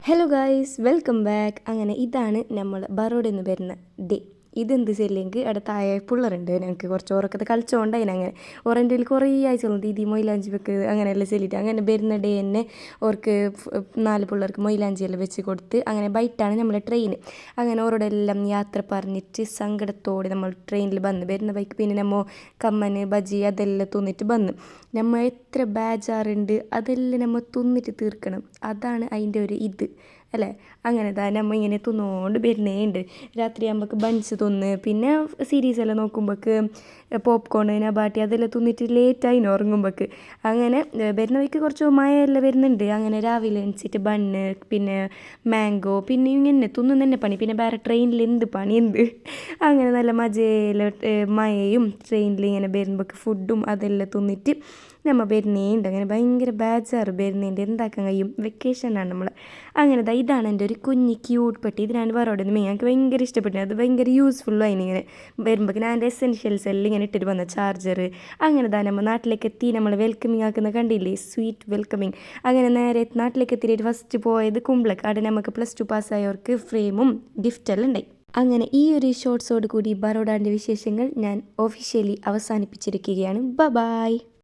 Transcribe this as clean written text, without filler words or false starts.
Hello guys, welcome back. അങ്ങനെ ഇതാണ് നമ്മൾ ബറോഡിൽ നിന്ന് വരുന്ന ഡേ. ഇതെന്ത് ചെല്ലെങ്കിൽ അവിടെ താഴെ പിള്ളേരുണ്ട്. ഞങ്ങൾക്ക് കുറച്ച് ഉറക്കത്തെ കളിച്ചുകൊണ്ട് അതിനങ്ങനെ ഓറൻ്റെ കുറേ ആഴ്ച ദീദി മൊയിലാഞ്ചി വെക്ക് അങ്ങനെയെല്ലാം ചെല്ലിയിട്ട് അങ്ങനെ വരുന്ന ഡേ തന്നെ ഓർക്ക് 4 പിള്ളേർക്ക് മൊയിലാഞ്ചിയെല്ലാം വെച്ച് കൊടുത്ത് അങ്ങനെ ബൈറ്റാണ് നമ്മളെ ട്രെയിൻ. അങ്ങനെ ഓരോടെല്ലാം യാത്ര പറഞ്ഞിട്ട് സങ്കടത്തോടെ നമ്മൾ ട്രെയിനിൽ വരുന്ന ബൈക്ക്. പിന്നെ നമ്മൾ കമ്മന് ബജി അതെല്ലാം തിന്നിട്ട് നമ്മൾ എത്ര ബേജാറുണ്ട് അതെല്ലാം നമ്മൾ തിന്നിട്ട് തീർക്കണം. അതാണ് അതിൻ്റെ ഒരു ഇത് അല്ലേ. അങ്ങനെ നമ്മൾ ഇങ്ങനെ തിന്നുകൊണ്ട് വരുന്നേ ഉണ്ട്. രാത്രിയാകുമ്പോൾക്ക് ബൺസ് തിന്ന് പിന്നെ സീരീസ് എല്ലാം നോക്കുമ്പോൾക്ക് പോപ്കോൺ നബാട്ടി അതെല്ലാം തിന്നിട്ട് ലേറ്റായി ഉറങ്ങുമ്പോൾക്ക്. അങ്ങനെ വരുന്ന വഴിക്ക് കുറച്ച് മഴയെല്ലാം വരുന്നുണ്ട്. അങ്ങനെ രാവിലെ എണിച്ചിട്ട് ബണ്ണ് പിന്നെ മാംഗോ പിന്നെ ഇങ്ങനെ തിന്നും തന്നെ പണി. പിന്നെ വേറെ ട്രെയിനിൽ എന്ത് പണി അങ്ങനെ നല്ല മജയിൽ മഴയും ട്രെയിനിൽ ഇങ്ങനെ വരുമ്പോൾക്ക് ഫുഡും അതെല്ലാം തിന്നിട്ട് നമ്മൾ വരുന്നേണ്ട്. അങ്ങനെ ഭയങ്കര ബേജാറ് വരുന്നേണ്ട്. എന്താക്കാൻ കഴിയും, വെക്കേഷനാണ് നമ്മൾ. അങ്ങനെ ഇതാണ് എൻ്റെ ഒരു കുഞ്ഞ് ക്യൂട്ട് പെട്ടി. ഇതിനാണ് വേറോടെ ഞങ്ങൾക്ക് ഭയങ്കര ഇഷ്ടപ്പെട്ടു. അത് ഭയങ്കര യൂസ്ഫുള്ളും അതിനിങ്ങനെ വരുമ്പോൾ ഞാൻ എൻ്റെ എസെൻഷ്യൽസ് എല്ലാം ഇങ്ങനെ ഇട്ടിട്ട് വന്ന ചാർജർ. അങ്ങനെ നമ്മൾ നാട്ടിലേക്ക് എത്തി. നമ്മൾ വെൽക്കമിങ് ആക്കുന്ന കണ്ടില്ലേ, സ്വീറ്റ് വെൽക്കമിങ്. അങ്ങനെ നേരെ നാട്ടിലേക്ക് എത്തിയിട്ട് ഫസ്റ്റ് പോയത് കുമ്പളക്ക്. അവിടെ നമുക്ക് +2 പാസ്സായവർക്ക് ഫ്രെയിമും ഗിഫ്റ്റെല്ലാം ഉണ്ടായി. അങ്ങനെ ഈ ഒരു ഷോർട്സോട് കൂടി ബറോഡാൻ്റെ വിശേഷങ്ങൾ ഞാൻ ഒഫീഷ്യലി അവസാനിപ്പിച്ചിരിക്കുകയാണ്. ബൈ.